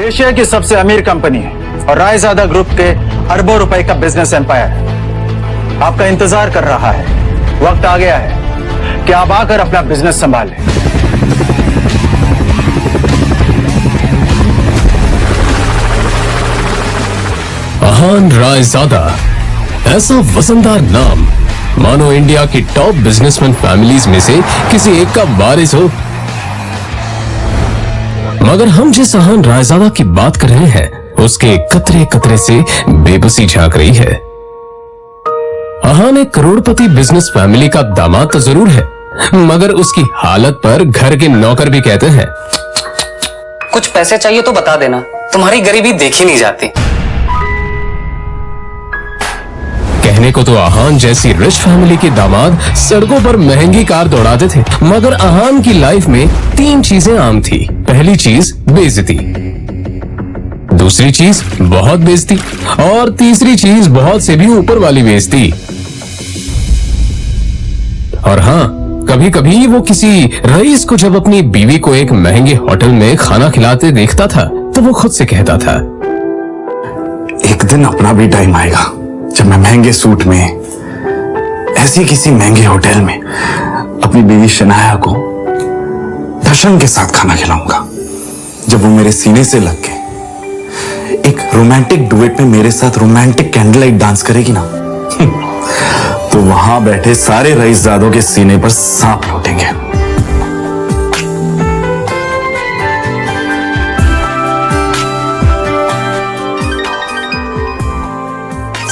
Asia की सबसे अमीर कंपनी है और रायजादा ग्रुप के अरबों रुपए का बिजनेस एम्पायर है। आपका इंतजार कर रहा है। वक्त आ गया है कि आप आकर अपना बिजनेस संभालें। अहान रायजादा, ऐसा वजनदार नाम मानो इंडिया की टॉप बिजनेसमैन फैमिलीज में से किसी एक का वारिस हो। मगर हम जिस अहान रायजादा की बात कर रहे हैं उसके कतरे कतरे से बेबसी झांक रही है। अहान एक करोड़पति बिजनेस फैमिली का दामाद तो जरूर है, मगर उसकी हालत पर घर के नौकर भी कहते हैं, कुछ पैसे चाहिए तो बता देना, तुम्हारी गरीबी देखी नहीं जाती। कहने को तो अहान जैसी रिच फैमिली के दामाद सड़कों पर महंगी कार दौड़ाते थे, मगर अहान की लाइफ में 3 चीजें आम थी। पहली चीज बेइज्जती, दूसरी चीज बहुत बेइज्जती और तीसरी चीज बहुत से भी ऊपर वाली बेइज्जती। और हाँ, कभी कभी वो किसी रईस को जब अपनी बीवी को एक महंगे होटल में खाना खिलाते देखता था तो वो खुद से कहता था, एक दिन अपना भी टाइम आएगा जब मैं महंगे सूट में ऐसी किसी महंगे होटल में अपनी बीवी शनाया को दर्शन के साथ खाना खिलाऊंगा। जब वो मेरे सीने से लग के एक रोमांटिक डुएट में मेरे साथ रोमांटिक कैंडल लाइट डांस करेगी ना तो वहां बैठे सारे रईसजादों के सीने पर सांप लौटेंगे।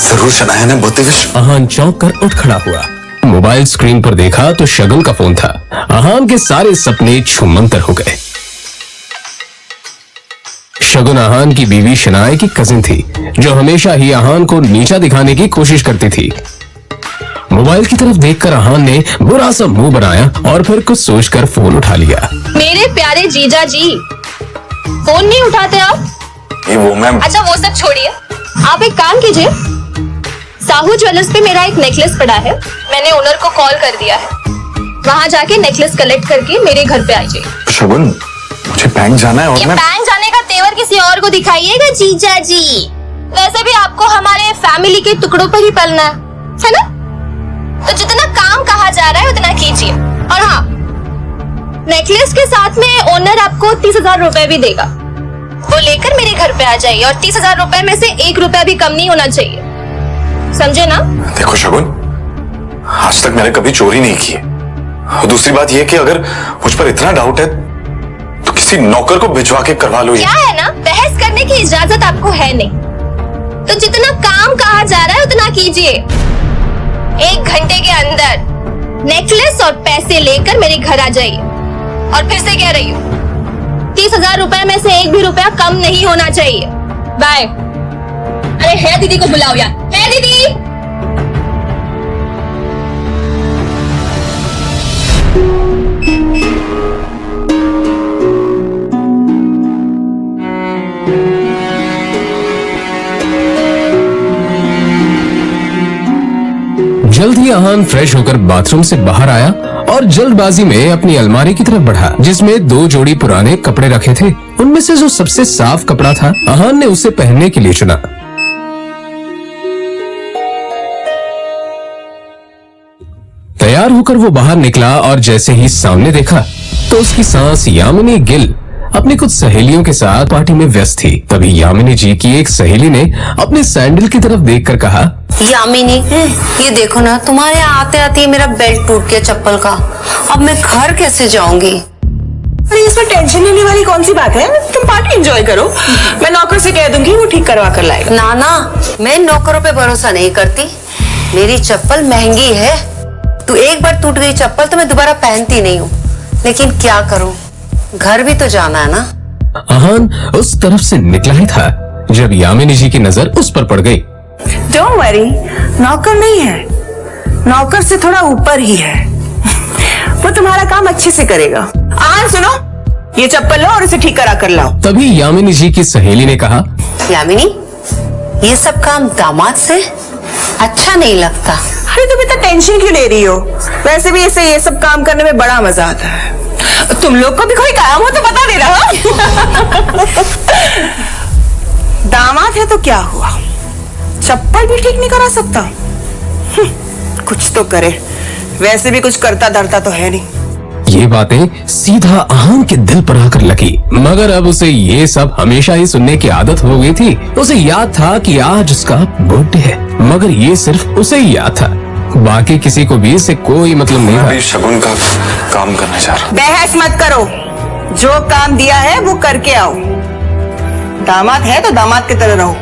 जरूर शनाया ने बहुत विश्व। अहान चौंक कर उठ खड़ा हुआ। मोबाइल स्क्रीन पर देखा तो शगुन का फोन था। अहान के सारे सपने छूमंतर हो गए। शगुन अहान की बीवी शनाया की कजिन थी, जो हमेशा ही अहान को नीचा दिखाने की कोशिश करती थी। मोबाइल की तरफ देखकर अहान ने बुरा सा मुंह बनाया और फिर कुछ सोचकर फोन उठा लिया। मेरे प्यारे जीजा जी, फोन नहीं उठाते आप? ये वो मैम। अच्छा वो सब छोड़िए, आप एक काम कीजिए, साहू ज्वेलर्स पे मेरा एक नेकलेस पड़ा है, मैंने ओनर को कॉल कर दिया है। वहाँ जाके नेकलेस कलेक्ट करके मेरे घर पे आ जाइए। शगुन, मुझे बैंक जाना है और ये मैं बैंक जाने का तेवर किसी और को दिखाइएगा जीजा जी। वैसे भी आपको हमारे फैमिली के टुकड़ों पर ही पलना है ना? तो जितना काम कहा जा रहा है उतना कीजिए। और हाँ, नेकलेस के साथ में ओनर आपको 30,000 रुपए भी देगा। वो लेकर मेरे घर पे आ जाइए और 30,000 रुपए में से 1 रुपया भी कम नहीं होना चाहिए, समझे ना? देखो शगुन, आज तक मैंने कभी चोरी नहीं की है। और दूसरी बात यह कि अगर मुझ पर इतना डाउट है तो किसी नौकर को भिजवा के करवा लो। क्या है ना, बहस करने की इजाजत आपको है नहीं। तो जितना काम कहा जा रहा है उतना कीजिए। 1 घंटे के अंदर नेकलेस और पैसे लेकर मेरे घर आ जाइए। और फिर से कह रही हूँ, 30,000 रुपए में से 1 भी रुपया कम नहीं होना चाहिए। बाय। अरे है दीदी को बुलाओ यार, है दीदी। जल्द ही अहान फ्रेश होकर बाथरूम से बाहर आया और जल्दबाजी में अपनी अलमारी की तरफ बढ़ा, जिसमें 2 जोड़ी पुराने कपड़े रखे थे। उनमें से जो सबसे साफ कपड़ा था, अहान ने उसे पहनने के लिए चुना। तैयार होकर वो बाहर निकला और जैसे ही सामने देखा तो उसकी सास यामिनी गिल अपनी कुछ सहेलियों के साथ पार्टी में व्यस्त थी। तभी यामिनी जी की एक सहेली ने अपने सैंडल की तरफ देखकर कहा, यामिनी, ये देखो ना, तुम्हारे आते आते मेरा बेल्ट टूट गया चप्पल का। अब मैं घर कैसे जाऊंगी? अरे इसमें टेंशन लेने वाली कौन सी बात है? तुम पार्टी एंजॉय करो, मैं नौकर से कह दूंगी, वो ठीक करवा कर लाएगा। ना ना, मैं नौकरों पे भरोसा नहीं करती। मेरी चप्पल महंगी है। तू एक बार टूट गई चप्पल तो मैं दोबारा पहनती नहीं हूँ। लेकिन क्या करूँ, घर भी तो जाना है ना। अहान उस तरफ से निकला ही था जब यामिनी जी की नजर उस पर पड़ गई। डोंट वरी, नौकर नहीं है, नौकर से थोड़ा ऊपर ही है। वो तुम्हारा काम अच्छे से करेगा। आज सुनो, ये चप्पल लो और इसे ठीक करा कर लाओ। तभी यामिनी जी की सहेली ने कहा, यामिनी, ये सब काम दामाद से अच्छा नहीं लगता। अरे तुम इतना टेंशन क्यों ले रही हो? वैसे भी इसे ये सब काम करने में बड़ा मजा आता है। तुम लोग को भी कोई काम हो तो बता देना। दामाद है तो क्या हुआ, चप्पल भी ठीक नहीं करा सकता? कुछ तो करे, वैसे भी कुछ करता धरता तो है नहीं। ये बातें सीधा आहान के दिल पर आकर लगी, मगर अब उसे ये सब हमेशा ही सुनने की आदत हो गई थी। उसे याद था कि आज उसका बर्थडे है, मगर ये सिर्फ उसे ही याद था, बाकी किसी को भी इससे कोई मतलब नहीं था। शगुन का काम करना चाह रहा। बहस मत करो, जो काम दिया है वो करके आओ। दामाद है तो दामाद की तरह रहो,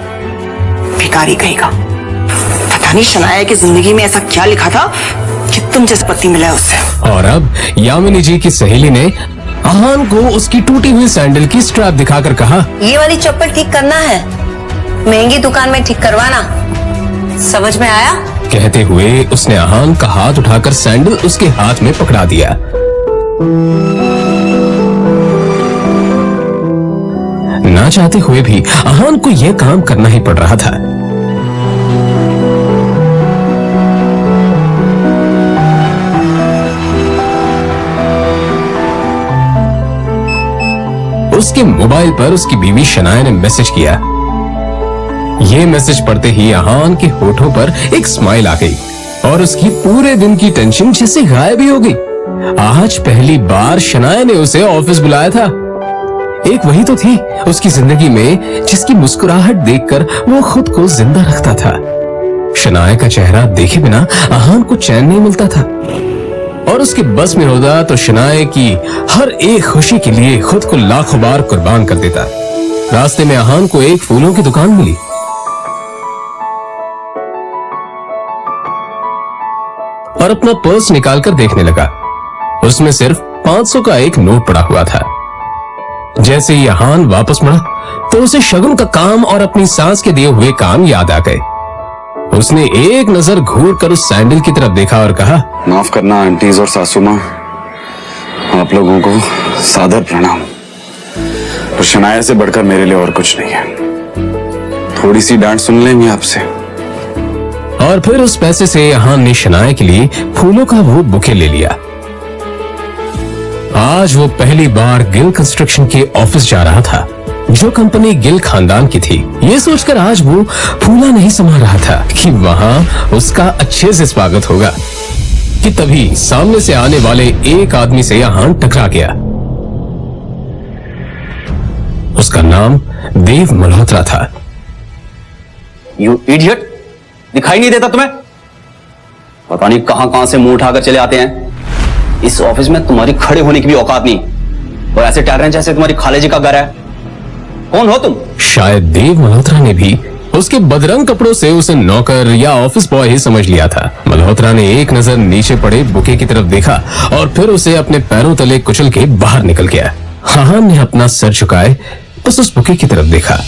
भिखारी कहेगा। पता नहीं शनाया की जिंदगी में ऐसा क्या लिखा था कि तुम जैसा पति मिला है उससे। और अब यामिनी जी की सहेली ने आहान को उसकी टूटी हुई सैंडल की स्ट्रैप दिखाकर कहा, ये वाली चप्पल ठीक करना है, महंगी दुकान में ठीक करवाना, समझ में आया? कहते हुए उसने आहान का हाथ उठाकर सैंडल उसके हाथ में पकड़ा दिया। ना चाहते हुए भी आहान को यह काम करना ही पड़ रहा था। उसके मोबाइल पर उसकी बीवी शनाया ने मैसेज किया। ये मैसेज पढ़ते ही आहान के होठों पर एक स्माइल आ गई और उसकी पूरे दिन की टेंशन जैसे गायब ही हो गई। आज पहली बार शनाया ने उसे ऑफिस बुलाया था। एक वही तो थी उसकी जिंदगी में जिसकी मुस्कुराहट देखकर वो खुद को जिंदा रखता था। शनाया का चेहरा देखे बिना आहान को चैन नहीं मिलता था और उसके बस में होता तो शनाया की हर एक खुशी के लिए खुद को लाखों बार कुर्बान कर देता। रास्ते में आहान को एक फूलों की दुकान मिली और अपना पर्स निकालकर देखने लगा। उसमें सिर्फ 500 का एक नोट पड़ा हुआ था। जैसे ही आहान वापस मुड़ा तो उसे शगुन का काम और अपनी सास के दिए हुए काम याद आ गए। उसने एक नजर घूर कर उस सैंडल की तरफ देखा और कहा, माफ करना आंटीज और सासू माँ, आप लोगों को सादर प्रणाम। तो शनाया से बढ़कर मेरे लिए और कुछ नहीं है। थोड़ी सी डांट सुन लेंगे आपसे। और फिर उस पैसे से आहान ने शनाया के लिए फूलों का वो बुके ले लिया। आज वो पहली बार गिल कंस्ट्रक्शन के ऑफिस जा रहा था, जो कंपनी गिल खानदान की थी। ये सोचकर आज वो फूला नहीं समा रहा था कि वहां उसका अच्छे से स्वागत होगा कि तभी सामने से आने वाले एक आदमी से आहान टकरा गया। उसका नाम देव मल्होत्रा था। यू इडियट, दिखाई नहीं देता तुम्हें? पता नहीं कहां से मुंह उठाकर चले आते हैं। इस ऑफिस में तुम्हारी खड़े होने की भी औकात नहीं और ऐसे टहल रहे हैं जैसे तुम्हारी खाले जी का घर है। कौन हो तुम? शायद देव मल्होत्रा ने भी उसके बदरंग कपड़ों से उसे नौकर या ऑफिस बॉय ही समझ लिया था। मल्होत्रा ने एक नजर नीचे पड़े बुके की तरफ देखा और फिर उसे अपने पैरों तले कुचल के बाहर निकल गया। आहान ने अपना सर झुकाए बस उस बुके की तरफ देखा।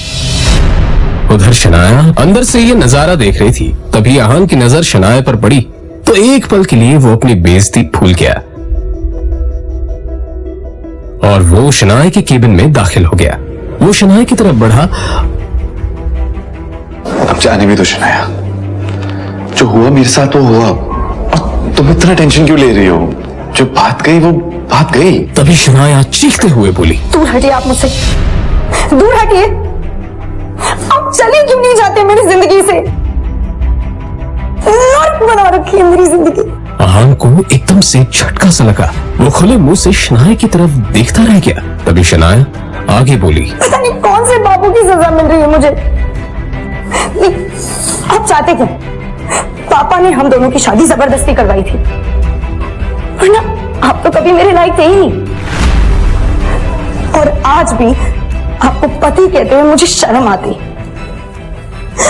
उधर शनाया अंदर से ये नजारा देख रही थी। तभी आहान की नजर शनाया पर पड़ी तो एक पल के लिए वो अपनी बेइज्जती भूल गया और वो शनाया के केबिन में दाखिल हो गया। वो शनाया की तरफ बढ़ा। अब जाने भी तो शनाया, जो हुआ मेरे साथ वो हुआ, और तुम इतना टेंशन क्यों ले रही हो? जो बात गई वो बात गई। तभी शनाया चीखते हुए बोली, दूर हटिए आप मुझसे, दूर हटिए। आप चले क्यों नहीं जाते मेरी जिंदगी से? नर्क बना रखी है मेरी जिंदगी। आहान को एकदम से झटका सा लगा। वो खुले मुंह से शनाया की तरफ देखता रह गया। तभी शनाया आगे बोली, पता नहीं कौन से बाबू की सजा मिल रही है मुझे। आप चाहते क्या? पापा ने हम दोनों की शादी जबरदस्ती करवाई थी, वरना आप तो कभी मेरे लायक थे ही नहीं। और आज भी आपको पति कहते हुए मुझे शर्म आती।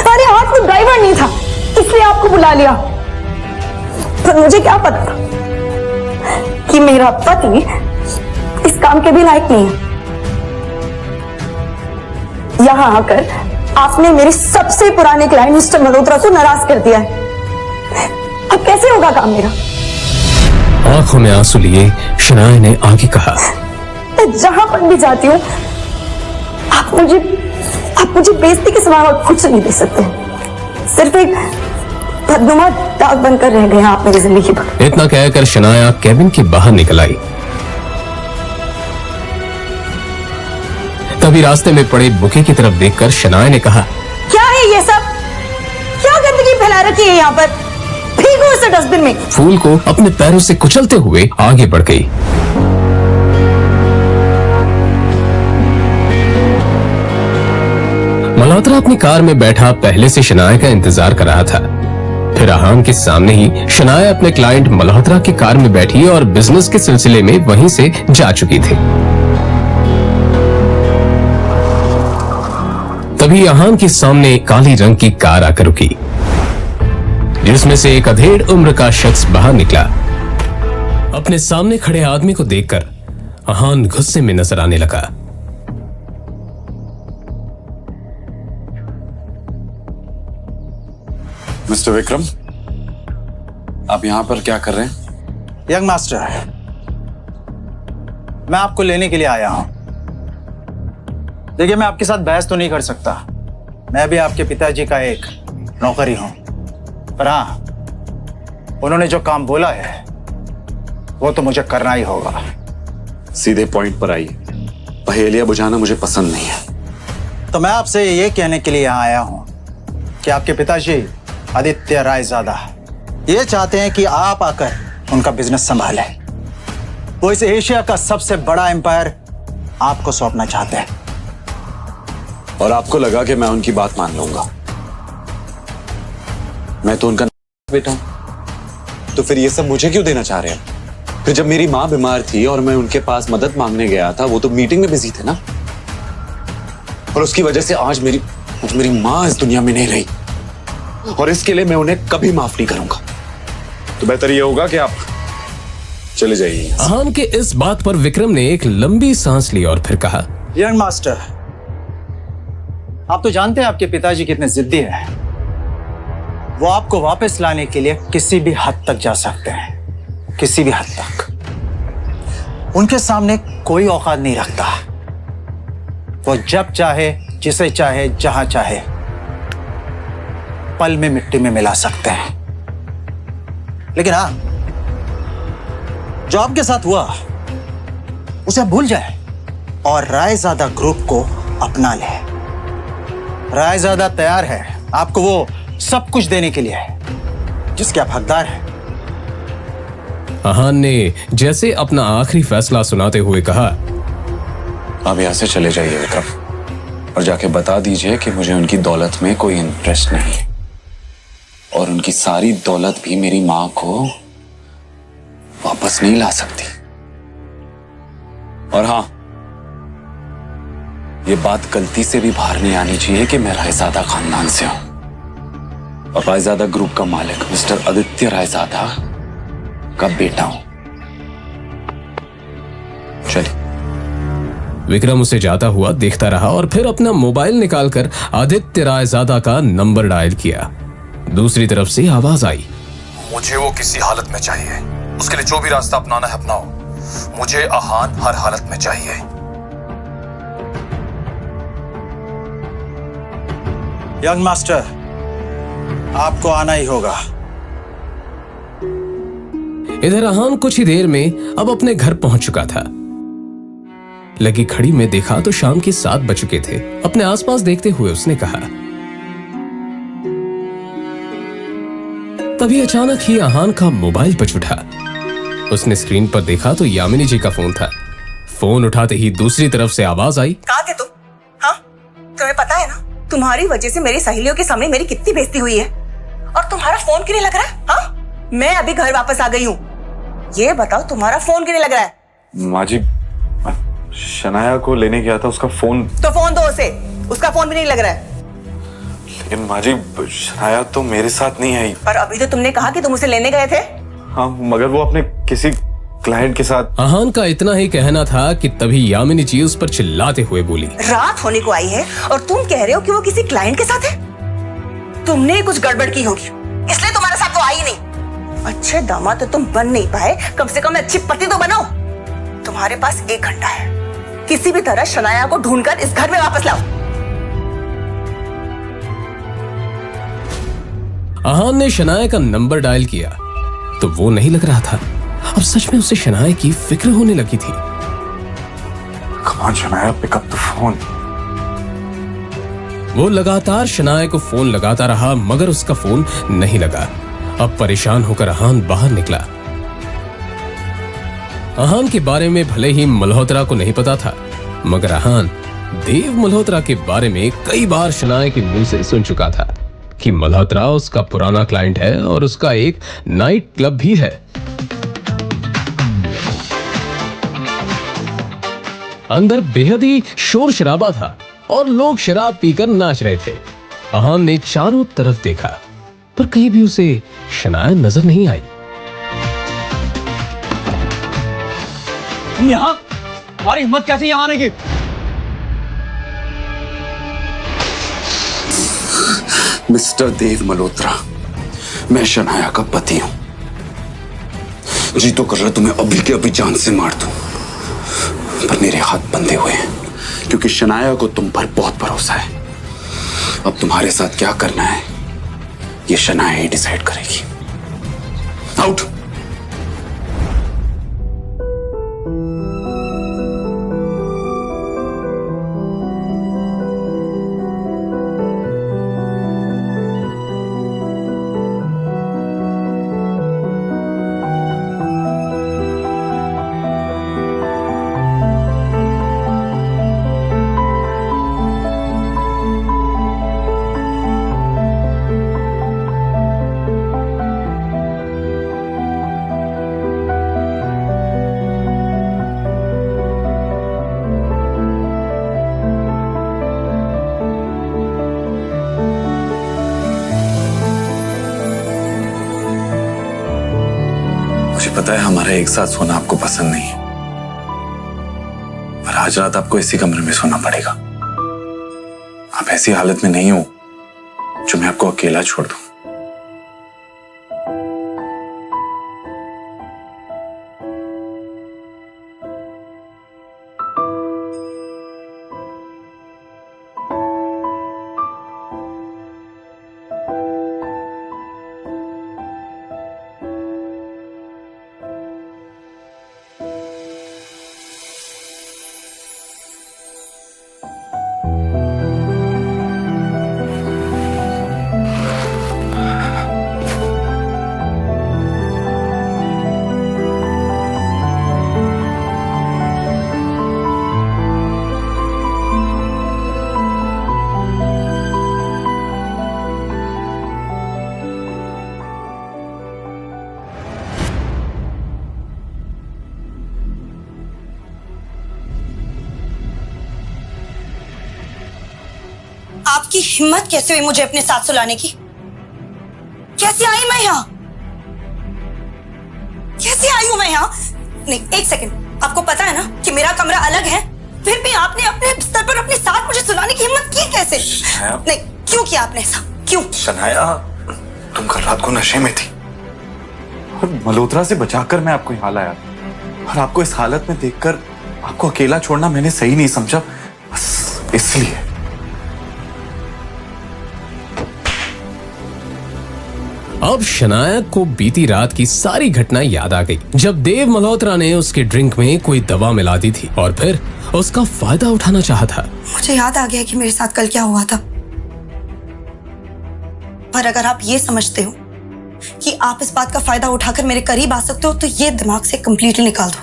अरे हाथ में ड्राइवर नहीं था इसलिए आपको बुला लिया, पर मुझे क्या पता था कि मेरा पति इस काम के भी लायक नहीं है। यहां आकर आपने मेरे सबसे पुराने क्लाइंट मिस्टर मल्होत्रा को नाराज कर दिया है। अब कैसे होगा काम मेरा? आंखों में आंसू लिए शनाया ने आगे कहा, मैं जहां पर भी जाती हूँ आप मुझे बेइज्जती के सिवा और कुछ नहीं दे सकते। सिर्फ एक बदनुमा दाग बनकर रह गए हैं आप मेरी जिंदगी पर। इतना कहकर शनाया केबिन के बाहर निकल आई। तभी रास्ते में पड़े बुके की तरफ देखकर शनाया ने कहा, है ये सब? क्या गंदगी फैला रखी है यहाँ पर? फेंको इसे डस्टबिन में। फूल को अपने पैरों से कुचलते हुए आगे बढ़ गई। मल्होत्रा अपनी कार में बैठा पहले से शनाया का इंतजार कर रहा था। फिर आहान के सामने ही शनाया अपने क्लाइंट मल्होत्रा की कार में बैठी और बिजनेस के सिलसिले में वहीं से जा चुकी थी। तभी आहान के सामने काली रंग की कार आकर रुकी, जिसमें से एक अधेड़ उम्र का शख्स बाहर निकला। अपने सामने खड़े आदमी को देखकर आहान गुस्से में नजर आने लगा। मिस्टर विक्रम, आप यहां पर क्या कर रहे हैं? यंग मास्टर, मैं आपको लेने के लिए आया हूं। देखिए, मैं आपके साथ बहस तो नहीं कर सकता। मैं भी आपके पिताजी का एक नौकर ही हूं। पर हाँ, उन्होंने जो काम बोला है वो तो मुझे करना ही होगा। सीधे पॉइंट पर आइए। पहेलियां बुझाना मुझे पसंद नहीं है। तो मैं आपसे ये कहने के लिए यहाँ आया हूं कि आपके पिताजी आदित्य रायजादा ये चाहते हैं कि आप आकर उनका बिजनेस संभालें। वो इस एशिया का सबसे बड़ा एम्पायर आपको सौंपना चाहते हैं। और आपको लगा कि मैं उनकी बात मान लूंगा? मैं तो उनका बेटा हूं, तो फिर ये सब मुझे क्यों देना चाह रहे हैं? फिर जब मेरी माँ बीमार थी और मैं उनके पास मदद मांगने गया था, वो तो मीटिंग में बिजी थे ना। और उसकी वजह से आज मेरी माँ इस दुनिया में नहीं रही, और इसके लिए मैं उन्हें कभी माफ नहीं करूंगा। तो बेहतर ये होगा कि आप चले जाइए। आहान के इस बात पर विक्रम ने एक लंबी सांस ली और फिर कहा, यंग मास्टर, आप तो जानते हैं आपके पिताजी कितने जिद्दी हैं। वो आपको वापस लाने के लिए किसी भी हद तक जा सकते हैं, किसी भी हद तक। उनके सामने कोई औकात नहीं रखता। वो जब चाहे, जिसे चाहे, जहां चाहे पल में मिट्टी में मिला सकते हैं। लेकिन हाँ, जो आपके साथ हुआ उसे भूल जाए और रायजादा ग्रुप को अपना ले। रायजादा तैयार है आपको वो सब कुछ देने के लिए जिसके आप हकदार हैं। आहान ने जैसे अपना आखिरी फैसला सुनाते हुए कहा, आप यहां से चले जाइए विक्रम, और जाके बता दीजिए कि मुझे उनकी दौलत में कोई इंटरेस्ट नहीं, और उनकी सारी दौलत भी मेरी मां को वापस नहीं ला सकती। और हां, ये बात गलती से भी बाहर नहीं आनी चाहिए कि मैं रायजादा खानदान से हूं, और रायजादा ग्रुप का मालिक मिस्टर आदित्य रायजादा का बेटा हूं। चलिए। विक्रम उसे जाता हुआ देखता रहा और फिर अपना मोबाइल निकालकर आदित्य रायजादा का नंबर डायल किया। दूसरी तरफ से आवाज आई, मुझे वो किसी हालत में चाहिए। उसके लिए जो भी रास्ता अपनाना है अपनाओ। मुझे आहान हर हालत में चाहिए। यंग मास्टर, आपको आना ही होगा। इधर आहान कुछ ही देर में अब अपने घर पहुंच चुका था। लगी घड़ी में देखा तो शाम के 7 बज चुके थे। अपने आसपास देखते हुए उसने कहा, तभी अचानक ही आहान का मोबाइल बज उठा। उसने स्क्रीन पर देखा तो यामिनी जी का फोन था। फोन उठाते ही दूसरी तरफ से आवाज आई, कहाँ थे तुम? हाँ, तुम्हें पता है ना, तुम्हारी वजह से मेरी सहेलियों के सामने मेरी कितनी बेइज्जती हुई है। और तुम्हारा फोन क्यों नहीं लग रहा है? हाँ, मैं अभी घर वापस आ गई हूँ। ये बताओ, तुम्हारा फोन क्यों नहीं लग रहा है? माँ जी, शनाया को लेने गया था, उसका फोन। तो फोन दो उसे, उसका फोन भी नहीं लग रहा है। लेकिन माँ जी, शनाया तो मेरे साथ नहीं आई। पर अभी तो तुमने कहा कि तुम उसे लेने गए थे। हाँ, मगर वो अपने किसी क्लाइंट के साथ। आहान का इतना ही कहना था कि तभी यामिनी जी उस पर चिल्लाते हुए बोली, रात होने को आई है और तुम कह रहे हो कि वो किसी क्लाइंट के साथ है। तुमने कुछ गड़बड़ की होगी, इसलिए तुम्हारे साथ वो आई नहीं। अच्छे दामाद तो तुम बन नहीं पाए, कम से कम अच्छी पति तो बनो। तुम्हारे पास 1 घंटा है, किसी भी तरह शनाया को ढूंढकर इस घर में वापस लाओ। आहान ने शनाया का नंबर डायल किया तो वो नहीं लग रहा था। अब सच में उसे शनाया की फिक्र होने लगी थी। Come on Shanaya, pick up the phone. वो लगातार शनाया को फोन लगाता रहा मगर उसका फोन नहीं लगा। अब परेशान होकर अहान बाहर निकला। अहान के बारे में भले ही मल्होत्रा को नहीं पता था मगर अहान देव मल्होत्रा के बारे में कई बार शनाया के मुंह से सुन चुका था कि मल्होत्रा उसका पुराना क्लाइंट है और उसका एक नाइट क्लब भी है। अंदर बेहद ही शोर शराबा था और लोग शराब पीकर नाच रहे थे। अहान ने चारों तरफ देखा पर कहीं भी उसे शनाया नजर नहीं आई। तुम यहाँ, तुम्हारी हिम्मत कैसे यहाँ आने की? मिस्टर देव मल्होत्रा, मैं शनाया का पति हूं। जी तो कर रहा तुम्हें अभी के अभी जान से मार दूं, पर मेरे हाथ बंधे हुए हैं क्योंकि शनाया को तुम पर बहुत भरोसा है। अब तुम्हारे साथ क्या करना है ये शनाया ही डिसाइड करेगी। आउट। पता है हमारा एक साथ सोना आपको पसंद नहीं है, पर आज रात आपको इसी कमरे में सोना पड़ेगा। आप ऐसी हालत में नहीं हो जो मैं आपको अकेला छोड़ दूं। आपकी हिम्मत कैसे हुई मुझे अपने साथ सुलाने की? कैसे आई मैं यहाँ? कैसे आई हूं मैं यहाँ? नहीं, एक सेकंड। आपको पता है ना कि मेरा कमरा अलग है, फिर भी आपने अपने बिस्तर पर अपने साथ मुझे सुलाने की हिम्मत की कैसे? नहीं, क्यों किया आपने ऐसा? क्यों? शनाया, तुम कल रात को नशे में थी और मल्होत्रा से बचाकर मैं आपको यहाँ लाया, और आपको इस हालत में देखकर आपको अकेला छोड़ना मैंने सही नहीं समझा, बस इसलिए। अब शनाया को बीती रात की सारी घटना याद आ गई जब देव मल्होत्रा ने उसके ड्रिंक में कोई दवा मिला दी थी और फिर उसका फायदा उठाना चाहा था। मुझे याद आ गया कि मेरे साथ कल क्या हुआ था। पर अगर आप ये समझते हो कि आप इस बात का फायदा उठाकर मेरे करीब आ सकते हो तो ये दिमाग से कंप्लीटली निकाल दो।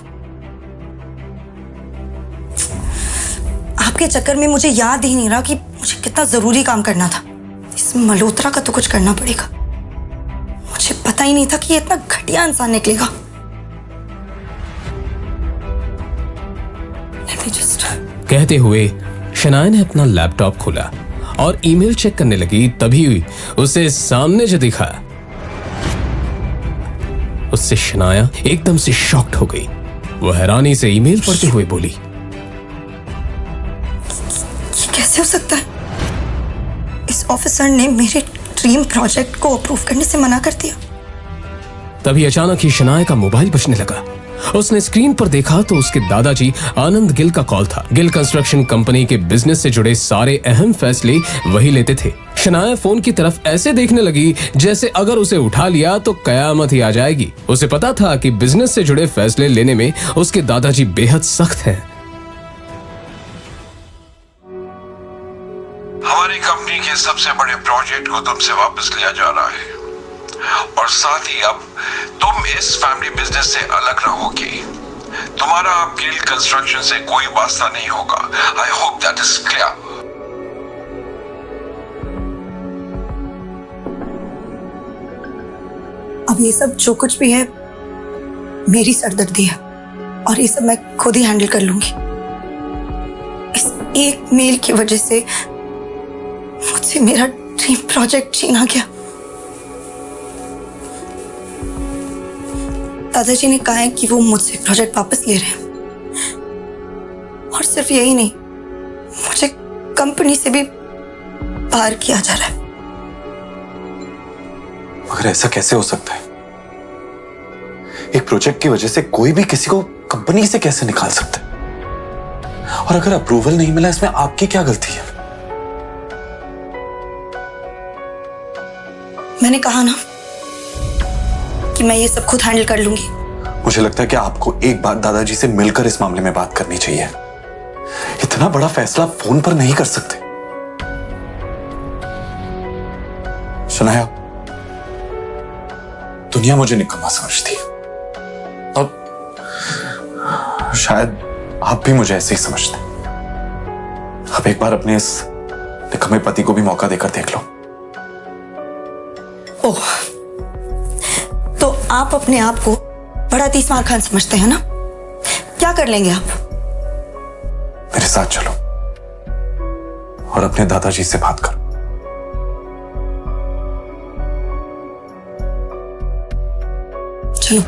आपके चक्कर में मुझे याद ही नहीं रहा कि मुझे कितना जरूरी काम करना था। इस मल्होत्रा का तो कुछ करना पड़ेगा। मुझे पता ही नहीं था कि ये इतना घटिया इंसान निकलेगा। कहते हुए शनाया ने अपना लैपटॉप खोला और ईमेल चेक करने लगी, तभी उसे सामने जो दिखा उससे शनाया एकदम से शॉक्ड हो गई। वो हैरानी से ईमेल पढ़ते हुए बोली, ये कैसे हो सकता है? इस ऑफिसर ने मेरे ड्रीम प्रोजेक्ट को अप्रूव करने से मना कर दिया। तभी अचानक ही शनाया का मोबाइल बजने लगा। उसने स्क्रीन पर देखा तो उसके दादाजी आनंद गिल का कॉल था। गिल कंस्ट्रक्शन कंपनी के बिजनेस से जुड़े सारे अहम फैसले वही लेते थे। शनाया फोन की तरफ ऐसे देखने लगी जैसे अगर उसे उठा लिया तो कयामत ही आ जाएगी। उसे पता था कि बिजनेस से जुड़े फैसले लेने में उसके दादाजी बेहद सख्त हैं। हमारे हमारी कंपनी के सबसे बड़े प्रोजेक्ट को तुमसे वापस लिया जा रहा है और साथ ही अब तुम इस फैमिली बिजनेस से अलग रहोगी। तुम्हारा अब गिल्ड कंस्ट्रक्शन से कोई वास्ता नहीं होगा। I hope that is clear. अब ये सब जो कुछ भी है मेरी सरदर्दी है और ये सब मैं खुद ही हैंडल कर लूंगी। इस एक मेल की वजह से मुझसे मेरा ड्रीम प्रोजेक्ट छीना गया। दादाजी ने कहा है कि वो मुझसे प्रोजेक्ट वापस ले रहे हैं और सिर्फ यही नहीं, मुझे कंपनी से भी बाहर किया जा रहा है। मगर ऐसा कैसे हो सकता है? एक प्रोजेक्ट की वजह से कोई भी किसी को कंपनी से कैसे निकाल सकता है? और अगर अप्रूवल नहीं मिला, इसमें आपकी क्या गलती है? मैंने कहा ना कि मैं ये सब खुद हैंडल कर लूंगी। मुझे लगता है कि आपको एक बार दादाजी से मिलकर इस मामले में बात करनी चाहिए। इतना बड़ा फैसला फोन पर नहीं कर सकते। शनाया, दुनिया मुझे निकम्मा समझती है और शायद आप भी मुझे ऐसे ही समझते हैं। अब एक बार अपने इस निकम्मे पति को भी मौका देकर देख लो। ओह, तो आप अपने आप को बड़ा तीसमार खान समझते हैं ना? क्या कर लेंगे आप? मेरे साथ चलो और अपने दादाजी से बात करो। चलो।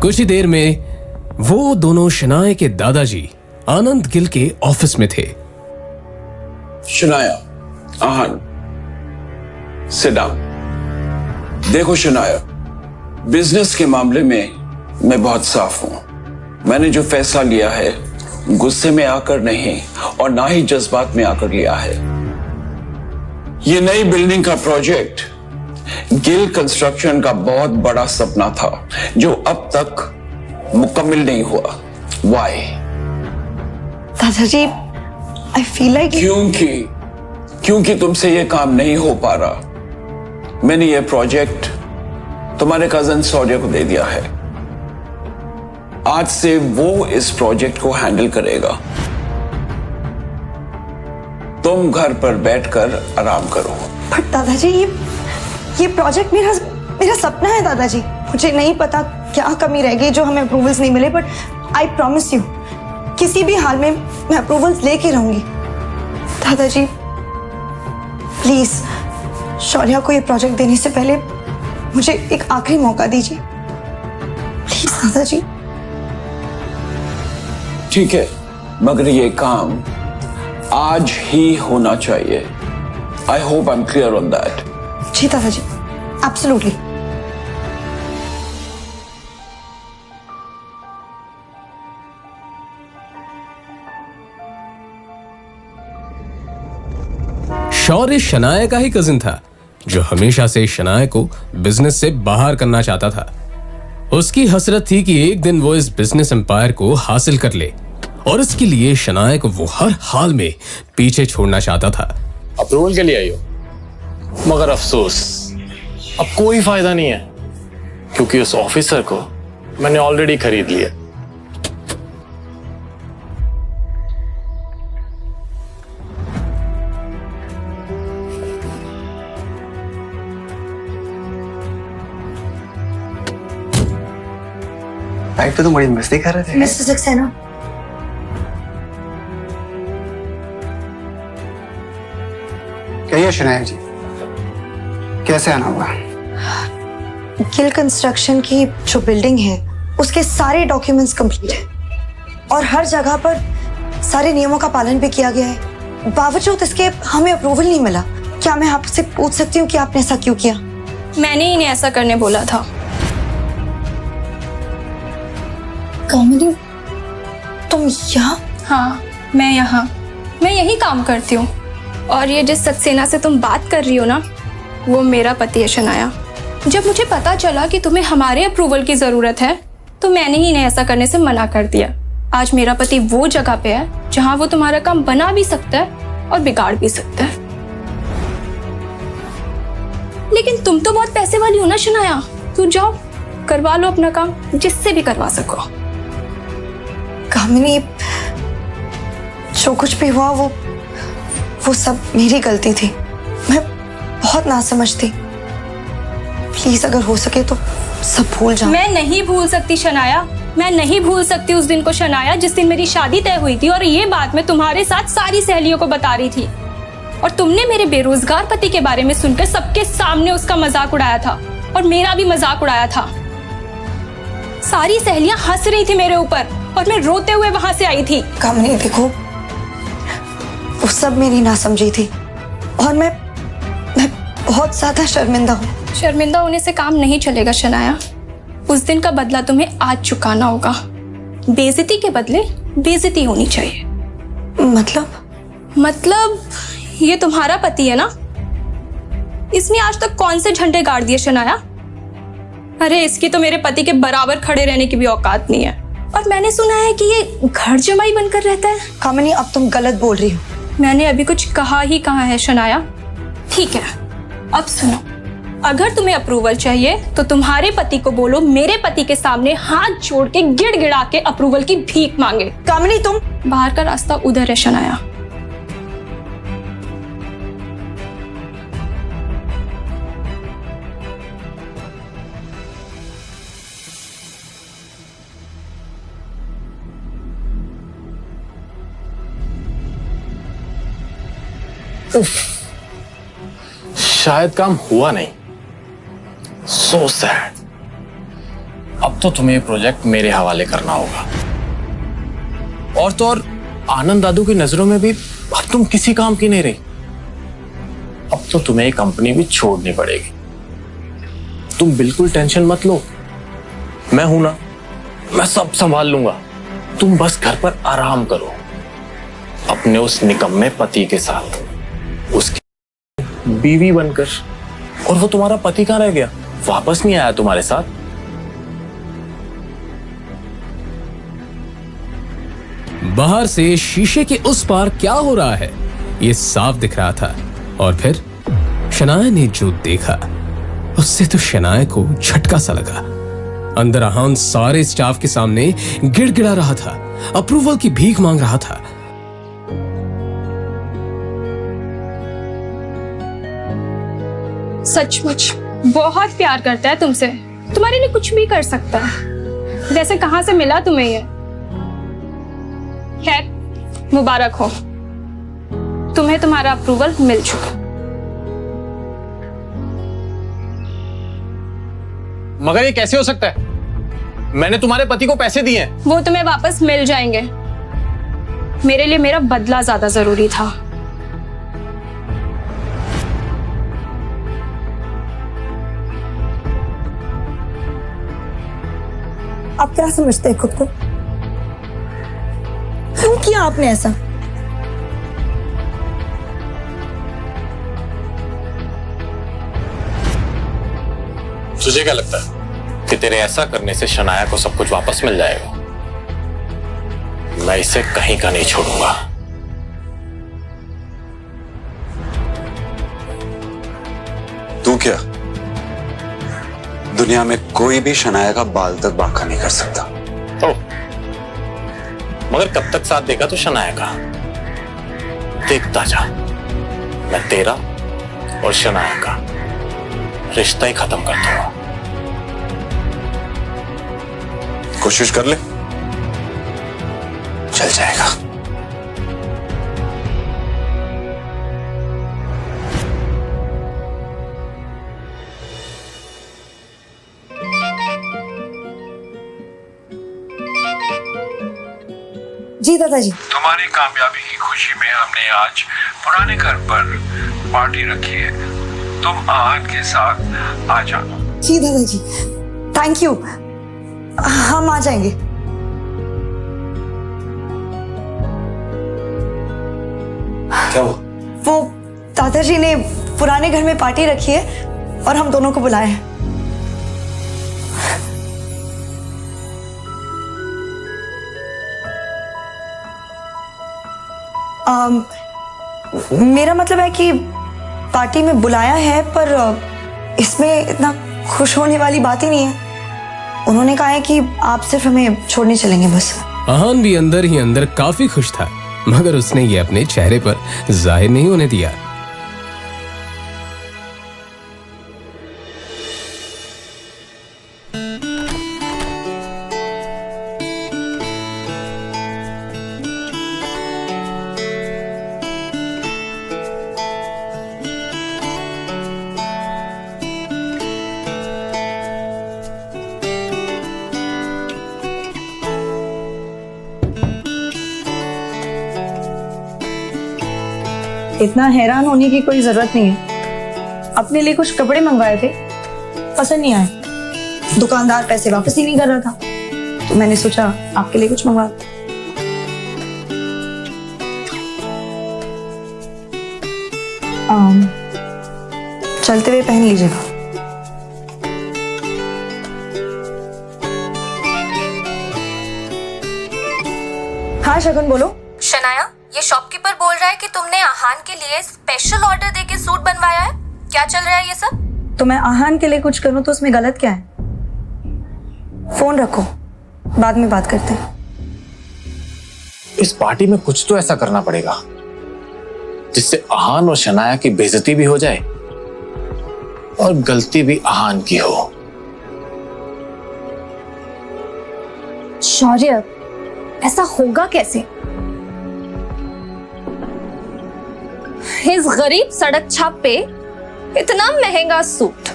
कुछ ही देर में वो दोनों शनाया के दादाजी आनंद गिल के ऑफिस में थे। Shanaya, Aahan, sit down. देखो शनाया, बिजनेस के मामले में मैं बहुत साफ हूं। मैंने जो फैसला लिया है गुस्से में आकर नहीं और ना ही जज्बात में आकर लिया है। ये नई बिल्डिंग का प्रोजेक्ट गिल कंस्ट्रक्शन का बहुत बड़ा सपना था जो अब तक मुकम्मल नहीं हुआ। वाई? दादाजी, आई फील लाइक क्योंकि तुमसे ये काम नहीं हो पा रहा। मैंने ये प्रोजेक्ट तुम्हारे कजन सौर्य को दे दिया है। आज से वो इस प्रोजेक्ट को हैंडल करेगा। तुम घर पर बैठकर आराम करो। पर दादाजी, ये प्रोजेक्ट मेरा सपना है दादाजी। मुझे नहीं पता क्या कमी रह गई जो हमें अप्रूवल्स नहीं मिले, बट आई प्रॉमिस यू किसी भी हाल में मैं अप्रूवल्स लेके रहूंगी। दादाजी प्लीज शौर्या को ये प्रोजेक्ट देने से पहले मुझे एक आखिरी मौका दीजिए प्लीज दादाजी। ठीक है, मगर ये काम आज ही होना चाहिए। I hope I am clear on that. जी दादाजी, एब्सोल्युटली। शौर्य शनाया का ही कजिन था जो हमेशा से शनाया को बिजनेस से बाहर करना चाहता था। उसकी हसरत थी कि एक दिन वो इस बिजनेस एम्पायर को हासिल कर ले और इसके लिए शनाया को वो हर हाल में पीछे छोड़ना चाहता था। अप्रूवल के लिए आई हो, मगर अफसोस अब कोई फायदा नहीं है क्योंकि उस ऑफिसर को मैंने ऑलरेडी खरीद लिया। बाइक पे तो बड़ी मस्ती कर रहे थे। मिस्टर सक्सेना, कहिए शनाया जी, कैसे आना हुआ? गिल कंस्ट्रक्शन की जो बिल्डिंग है उसके सारे डॉक्यूमेंट्स कंप्लीट है और हर जगह पर सारे नियमों का पालन भी किया गया है। बावजूद इसके हमें अप्रूवल नहीं मिला। क्या मैं आपसे पूछ सकती हूँ कि आपने ऐसा क्यों किया? मैंने इन्हें ऐसा करने बोला था। कामिनी, तुम यहाँ? हाँ, मैं यहाँ, मैं यही काम करती हूँ। और ये जिस सक्सेना से तुम बात कर रही हो ना, वो मेरा पति है शनाया। जब मुझे पता चला कि तुम्हें हमारे अप्रूवल की जरूरत है तो मैंने ही इन्हें ऐसा करने से मना कर दिया। आज मेरा पति वो जगह पे है जहाँ वो तुम्हारा काम बना भी सकता है और बिगाड़ भी सकता है। लेकिन तुम तो बहुत पैसे वाली हो ना शनाया, तू जाओ करवा लो अपना काम, जिससे भी करवा सको। कामिनी, जो कुछ भी हुआ वो सब मेरी गलती थी। मैं बहुत नासमझ थी। प्लीज अगर हो सके तो सब भूल जाओ। मैं नहीं भूल सकती शनाया, मैं नहीं भूल सकती उस दिन को शनाया, जिस दिन मेरी शादी तय हुई थी और ये बात मैं तुम्हारे साथ सारी सहेलियों को बता रही थी, और तुमने मेरे बेरोजगार पति के बारे में सुनकर सबके सामने उसका मजाक उड़ाया था और मेरा भी मजाक उड़ाया था। सारी सहेलियां हंस रही थी मेरे ऊपर और मैं रोते हुए वहां से आई थी। कामिनी देखो, वो सब मेरी नासमझी थी और मैं बहुत ज्यादा शर्मिंदा हूँ। शर्मिंदा होने से काम नहीं चलेगा शनाया, उस दिन का बदला तुम्हें आज चुकाना होगा। बेइज्जती के बदले बेइज्जती होनी चाहिए। मतलब ये तुम्हारा पति है ना, इसने आज तक कौन से झंडे गाड़ दिए शनाया? अरे इसकी तो मेरे पति के बराबर खड़े रहने की भी औकात नहीं है, और मैंने सुना है कि ये घर जमाई बनकर रहता है। कामिनी अब तुम गलत बोल रही हो। मैंने अभी कुछ कहा ही कहा है शनाया। ठीक है, अब सुनो, अगर तुम्हें अप्रूवल चाहिए तो तुम्हारे पति को बोलो मेरे पति के सामने हाथ जोड़ के गिड़गिड़ा के अप्रूवल की भीख मांगे। कामिनी तुम, बाहर का रास्ता उधर है शनाया। शायद काम हुआ नहीं। So sad. अब तो तुम्हें प्रोजेक्ट मेरे हवाले करना होगा। और तो और आनंद दादू की नजरों में भी अब तुम किसी काम की नहीं रही। अब तो तुम्हें कंपनी भी छोड़नी पड़ेगी। तुम बिल्कुल टेंशन मत लो, मैं हूं ना, मैं सब संभाल लूंगा। तुम बस घर पर आराम करो अपने उस निकम्मे पति के साथ, उसकी बीवी बनकर। और वो तुम्हारा पति कहां रह गया? वापस नहीं आया तुम्हारे साथ? बाहर से शीशे के उस पार क्या हो रहा है ये साफ दिख रहा था, और फिर शनाया ने जो देखा उससे तो शनाया को झटका सा लगा। अंदर आहान सारे स्टाफ के सामने गिड़गिड़ा रहा था, अप्रूवल की भीख मांग रहा था। सचमुच बहुत प्यार करता है तुमसे, तुम्हारे लिए कुछ भी कर सकता है। वैसे कहां से मिला तुम्हें ये? खैर मुबारक हो, तुम्हें तुम्हारा अप्रूवल मिल चुका। मगर ये कैसे हो सकता है? मैंने तुम्हारे पति को पैसे दिए हैं। वो तुम्हें वापस मिल जाएंगे। मेरे लिए मेरा बदला ज्यादा जरूरी था। आप क्या समझते हैं खुद को? क्यों किया आपने ऐसा? तुझे क्या लगता है कि तेरे ऐसा करने से शनाया को सब कुछ वापस मिल जाएगा? मैं इसे कहीं का नहीं छोड़ूंगा। तू क्या, दुनिया में कोई भी शनाया का बाल तक बांका नहीं कर सकता। तो मगर कब तक साथ देगा तो शनाया का? देखता जा, मैं तेरा और शनाया का रिश्ता ही खत्म कर दूंगा। कोशिश कर ले, चल जाएगा। जी दादाजी। तुम्हारी कामयाबी की खुशी में हमने आज पुराने घर पर पार्टी रखी है। तुम आहान के साथ आ जाना। जी दादाजी, थैंक यू, हम आ जाएंगे। क्या हुआ? वो दादाजी ने पुराने घर में पार्टी रखी है और हम दोनों को बुलाए हैं। मेरा मतलब है कि पार्टी में बुलाया है, पर इसमें इतना खुश होने वाली बात ही नहीं है। उन्होंने कहा है कि आप सिर्फ हमें छोड़ने चलेंगे बस। आहान भी अंदर ही अंदर काफी खुश था, मगर उसने ये अपने चेहरे पर जाहिर नहीं होने दिया। इतना हैरान होने की कोई जरूरत नहीं है। अपने लिए कुछ कपड़े मंगवाए थे, पसंद नहीं आए। दुकानदार पैसे वापस ही नहीं कर रहा था, तो मैंने सोचा आपके लिए कुछ मंगवा। चलते हुए पहन लीजिएगा। हाँ शगुन बोलो। शनाया, ये शॉपकीपर बोल रहा है कि तुमने आहान के लिए स्पेशल ऑर्डर देके सूट बनवाया है। क्या चल रहा है ये सब? तो मैं आहान के लिए कुछ करूं तो उसमें गलत क्या है? फोन रखो, बाद में बात करते हैं। इस पार्टी में कुछ तो ऐसा करना पड़ेगा जिससे आहान और शनाया की बेइज्जती भी हो जाए और गलती भी आहान की हो। शौर्य, ऐसा होगा कैसे? इस गरीब सड़क छाप पे इतना महंगा सूट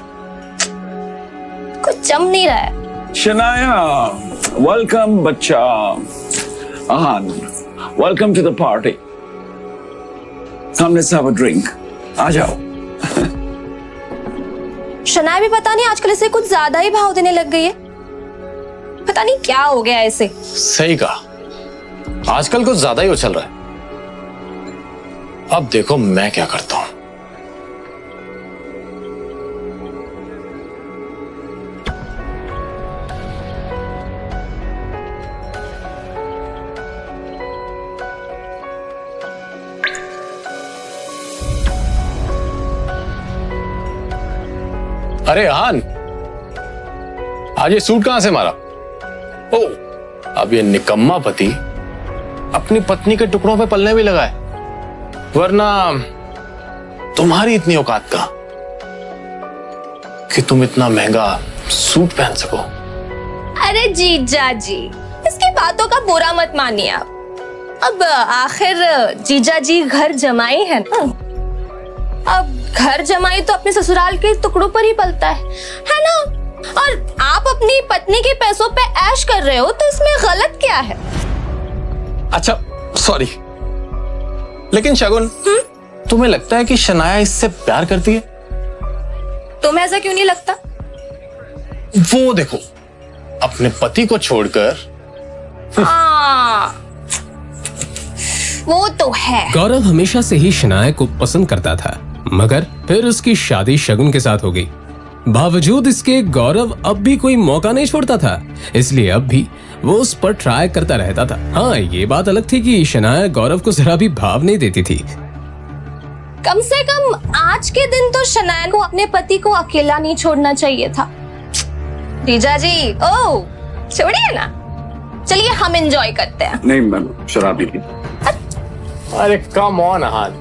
कुछ जम नहीं रहा है। शनाया, वेलकम बच्चा। Aahan, welcome to the party. Come, let's have a drink. आ जाओ। शनाया भी पता नहीं आजकल इसे कुछ ज्यादा ही भाव देने लग गई है। पता नहीं क्या हो गया इसे। सही कहा, आजकल कुछ ज्यादा ही उछल रहा है। अब देखो मैं क्या करता हूं। अरे आहान, आज ये सूट कहां से मारा? ओ, अब ये निकम्मा पति अपनी पत्नी के टुकड़ों पे पलने भी लगा है, वरना तुम्हारी इतनी औकात कहां कि तुम इतना महंगा सूट पहन सको। अरे जीजा जी, इसकी बातों का बुरा मत मानिए आप। अब आखिर जीजा जी घर जमाई है ना। अब घर जमाई तो अपने ससुराल के टुकड़ों पर ही पलता है ना? और आप अपनी पत्नी के पैसों पे ऐश कर रहे हो, तो इसमें गलत क्या है? अच्छा सॉरी, लेकिन शगुन, तुम्हें लगता है कि शनाया इससे प्यार करती है? तुम्हें ऐसा क्यों नहीं लगता? वो देखो, अपने पति को छोड़कर। वो तो है। गौरव हमेशा से ही शनाया को पसंद करता था, मगर फिर उसकी शादी शगुन के साथ हो गई। बावजूद इसके गौरव अब भी कोई मौका नहीं छोड़ता था, इसलिए अब भी वो उस पर ट्राई करता रहता था। हाँ, ये बात अलग थी कि शनाया गौरव को जरा भी भाव नहीं देती थी। कम से कम आज के दिन तो शनाया को अपने पति को अकेला नहीं छोड़ना चाहिए था। जीजा जी, ओ छोड़िए ना, चलिए हम एंजॉय करते हैं। नहीं मैम, शराबी नहीं। अरे कम ऑन आहान,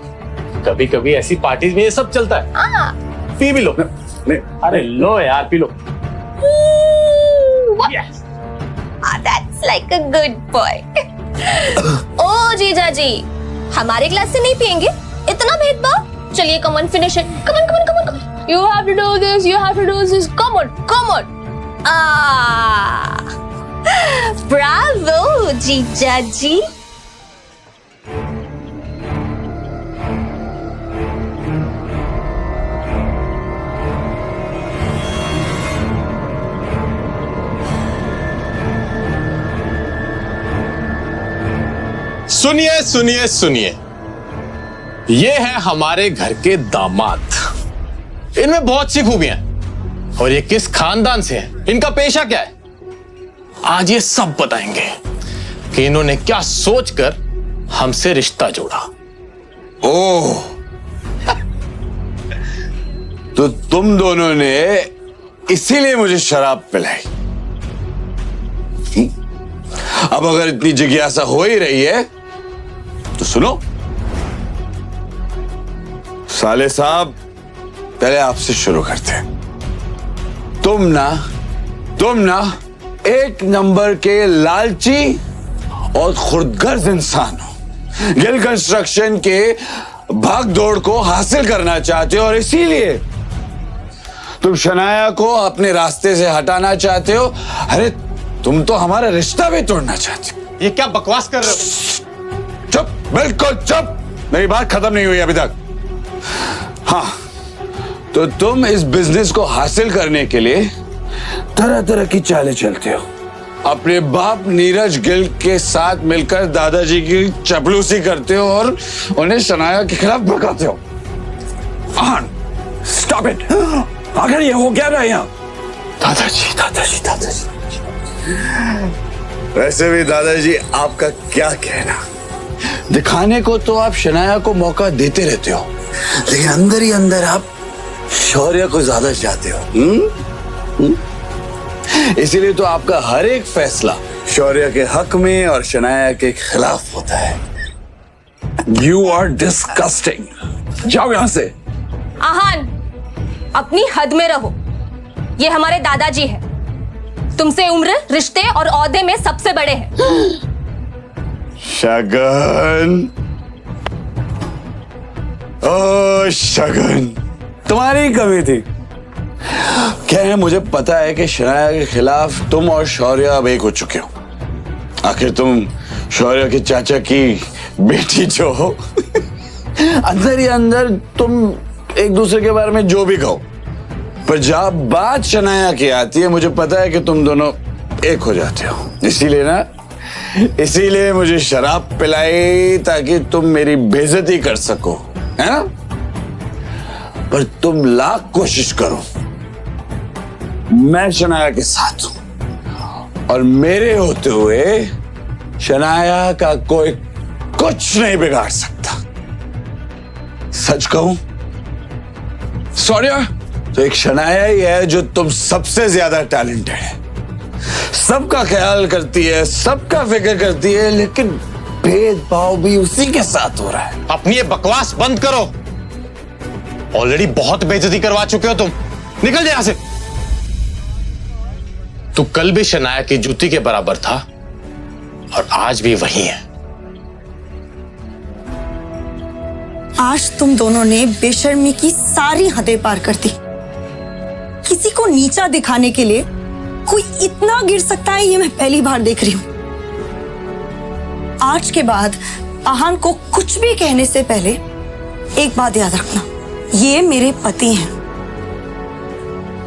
कभी कभी ऐसी पार्टीज में ये सब चलता है। पी भी लो। नहीं। अरे लो यार, P low. Yes. That's like a good boy. ओ जीजा जी, हमारे ग्लास से नहीं पियेंगे? इतना भेदभाव? चलिए, come on, finish it. Come on. You have to do this. Come on. Bravo, जीजा जी. सुनिए, ये है हमारे घर के दामाद। इनमें बहुत सी खूबियां हैं, और ये किस खानदान से हैं, इनका पेशा क्या है, आज ये सब बताएंगे कि इन्होंने क्या सोचकर हमसे रिश्ता जोड़ा। ओह, तो तुम दोनों ने इसीलिए मुझे शराब पिलाई। अब अगर इतनी जिज्ञासा हो ही रही है तो सुनो। साले साहब, पहले आपसे शुरू करते हैं। तुम ना एक नंबर के लालची और खुदगर्ज इंसान हो। गिल कंस्ट्रक्शन के भाग दौड़ को हासिल करना चाहते हो और इसीलिए तुम शनाया को अपने रास्ते से हटाना चाहते हो। अरे तुम तो हमारा रिश्ता भी तोड़ना चाहते हो। ये क्या बकवास कर रहे हो? चुप, बिल्कुल चुप। मेरी बात खत्म नहीं हुई अभी तक। हाँ, तो तुम इस बिजनेस को हासिल करने के लिए तरह तरह की चालें चलते हो। अपने बाप नीरज गिल के साथ मिलकर दादाजी की चपलूसी करते हो और उन्हें शनाया के खिलाफ भड़काते हो। Stop it. आखिर ये हो क्या रहा है यहाँ? दादाजी। वैसे भी दादाजी, आपका क्या कहना? दिखाने को तो आप शनाया को मौका देते रहते हो, लेकिन अंदर ही अंदर आप शौर्य को ज्यादा चाहते हो। इसीलिए तो आपका हर एक फैसला शौर्य के हक में और शनाया के खिलाफ होता है। You are disgusting. जाओ यहां से। आहान, अपनी हद में रहो। ये हमारे दादाजी हैं। तुमसे उम्र, रिश्ते और औहदे में सबसे बड़े हैं। शगन, ओ शगन, तुम्हारी कमी थी। क्या है, मुझे पता है कि शनाया के खिलाफ तुम और शौर्य अब एक हो चुके हो। आखिर तुम शौर्य के चाचा की बेटी जो हो। अंदर ही अंदर तुम एक दूसरे के बारे में जो भी कहो, पर जब बात शनाया की आती है, मुझे पता है कि तुम दोनों एक हो जाते हो। इसीलिए मुझे शराब पिलाई ताकि तुम मेरी बेइज्जती कर सको, है ना? पर तुम लाख कोशिश करो, मैं शनाया के साथ हूं और मेरे होते हुए शनाया का कोई कुछ नहीं बिगाड़ सकता। सच कहूं, शौर्य तो एक शनाया ही है जो तुम सबसे ज्यादा टैलेंटेड है। सबका ख्याल करती है, सबका फिक्र करती है, लेकिन भेदभाव भी उसी के साथ हो रहा है। अपनी ये बकवास बंद करो। ऑलरेडी बहुत बेइज्जती करवा चुके हो तुम। निकल जाए यहां से। तू कल भी शनाया की जूती के बराबर था और आज भी वही है। आज तुम दोनों ने बेशर्मी की सारी हदें पार कर दी। किसी को नीचा दिखाने के लिए कोई इतना गिर सकता है, ये मैं पहली बार देख रही हूं। आज के बाद आहान को कुछ भी कहने से पहले एक बात याद रखना, ये मेरे पति हैं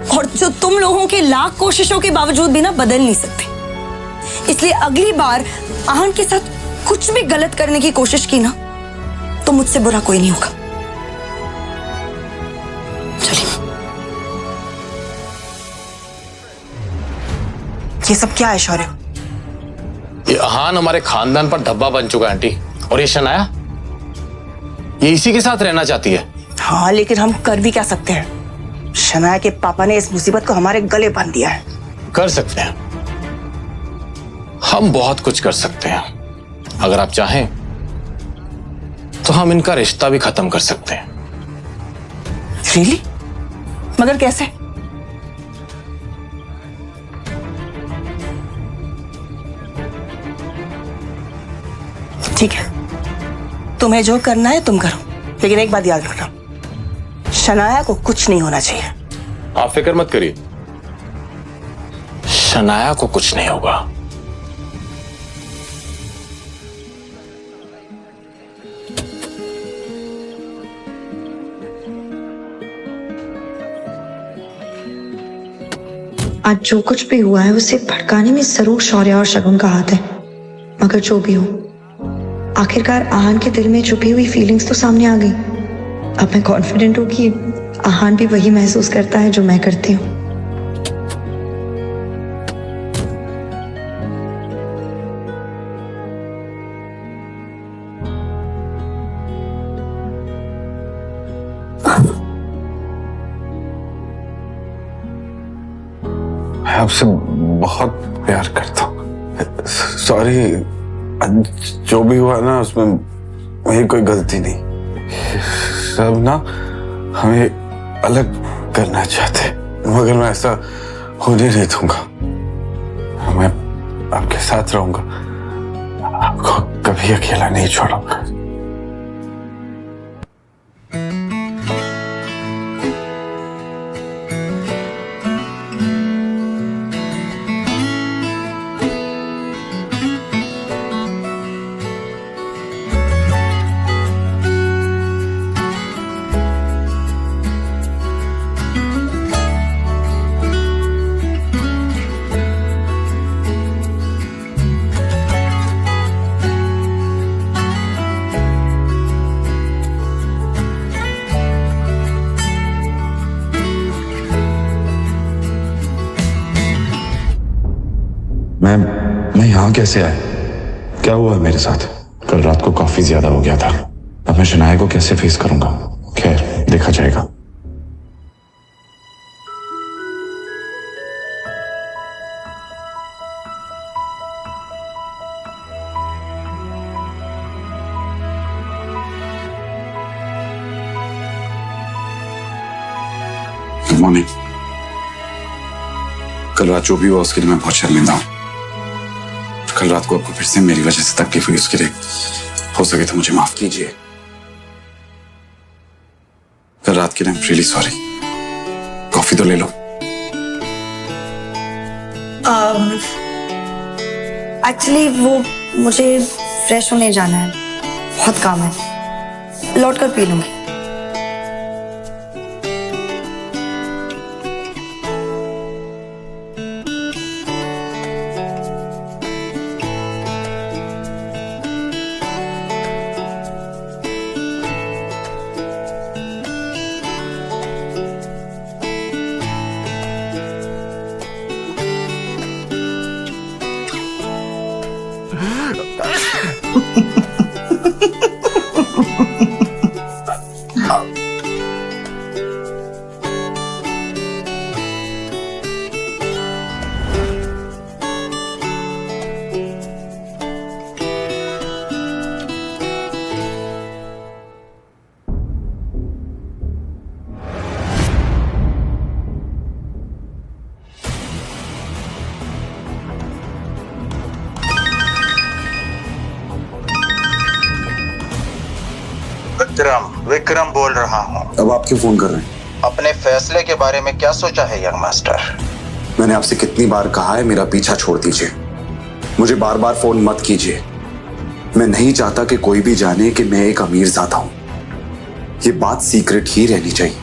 और जो तुम लोगों के लाख कोशिशों के बावजूद भी ना बदल नहीं सकते। इसलिए अगली बार आहान के साथ कुछ भी गलत करने की कोशिश की ना, तो मुझसे बुरा कोई नहीं होगा। चलिए। ये सब क्या है शौर्य? ये आहान हमारे खानदान पर धब्बा बन चुका है आंटी। और ये शनाया, ये इसी के साथ रहना चाहती है। हाँ, लेकिन हम कर भी क्या सकते हैं? शनाया के पापा ने इस मुसीबत को हमारे गले बांध दिया है। कर सकते हैं, हम बहुत कुछ कर सकते हैं। अगर आप चाहें तो हम इनका रिश्ता भी खत्म कर सकते हैं। रियली? मगर कैसे? ठीक है, तुम्हें जो करना है तुम करो, लेकिन एक बात याद रखना, शनाया को कुछ नहीं होना चाहिए। आप फिक्र मत करिए, शनाया को कुछ नहीं होगा। आज जो कुछ भी हुआ है उसे भड़काने में जरूर शौर्य और शगुन का हाथ है। मगर जो भी हो, आखिरकार आहान के दिल में छुपी हुई फीलिंग्स तो सामने आ गई। अब मैं कॉन्फिडेंट हूँ कि आहान भी वही महसूस करता है जो मैं करती हूँ। मैं आपसे बहुत प्यार करता हूँ। सॉरी, जो भी हुआ ना उसमें मेरी कोई गलती नहीं। सब ना हमें अलग करना चाहते, मगर मैं ऐसा होने नहीं दूंगा। मैं आपके साथ रहूंगा, आपको कभी अकेला नहीं छोड़ूंगा। मैं यहाँ कैसे आया? क्या हुआ मेरे साथ? कल रात को काफी ज्यादा हो गया था। अब मैं शनाया को कैसे फेस करूंगा? खैर, देखा जाएगा। Good morning. कल रात जो भी हुआ उसके लिए मैं बहुत शर्मिंदा हूँ। कल रात को आपको फिर से मेरी वजह से तकलीफ हुई, उसके लिए हो सके तो मुझे माफ कीजिए। कल रात के लिए रियली सॉरी। कॉफी तो ले लो। एक्चुअली वो मुझे फ्रेश होने जाना है, बहुत काम है, लौट कर पी लूंगी। विक्रम बोल रहा हूँ। अब आप क्यों फोन कर रहे हैं? अपने फैसले के बारे में क्या सोचा है यंग मास्टर? मैंने आपसे कितनी बार कहा है मेरा पीछा छोड़ दीजिए। मुझे बार बार फोन मत कीजिए। मैं नहीं चाहता कि कोई भी जाने कि मैं एक अमीरजादा हूं। ये बात सीक्रेट ही रहनी चाहिए।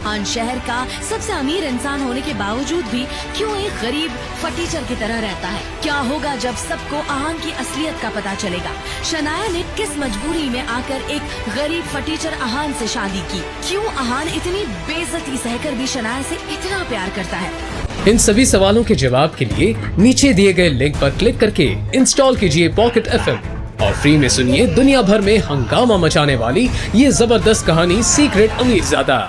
आहान शहर का सबसे अमीर इंसान होने के बावजूद भी क्यों एक गरीब फटीचर की तरह रहता है? क्या होगा जब सबको आहान की असलियत का पता चलेगा? शनाया ने किस मजबूरी में आकर एक गरीब फटीचर आहान से शादी की? क्यों आहान इतनी बेइज्जती सहकर भी शनाया से इतना प्यार करता है? इन सभी सवालों के जवाब के लिए नीचे दिए गए लिंक पर क्लिक करके इंस्टॉल कीजिए पॉकेट FM और फ्री में सुनिए दुनिया भर में हंगामा मचाने वाली ये जबरदस्त कहानी सीक्रेट अमीरजादा।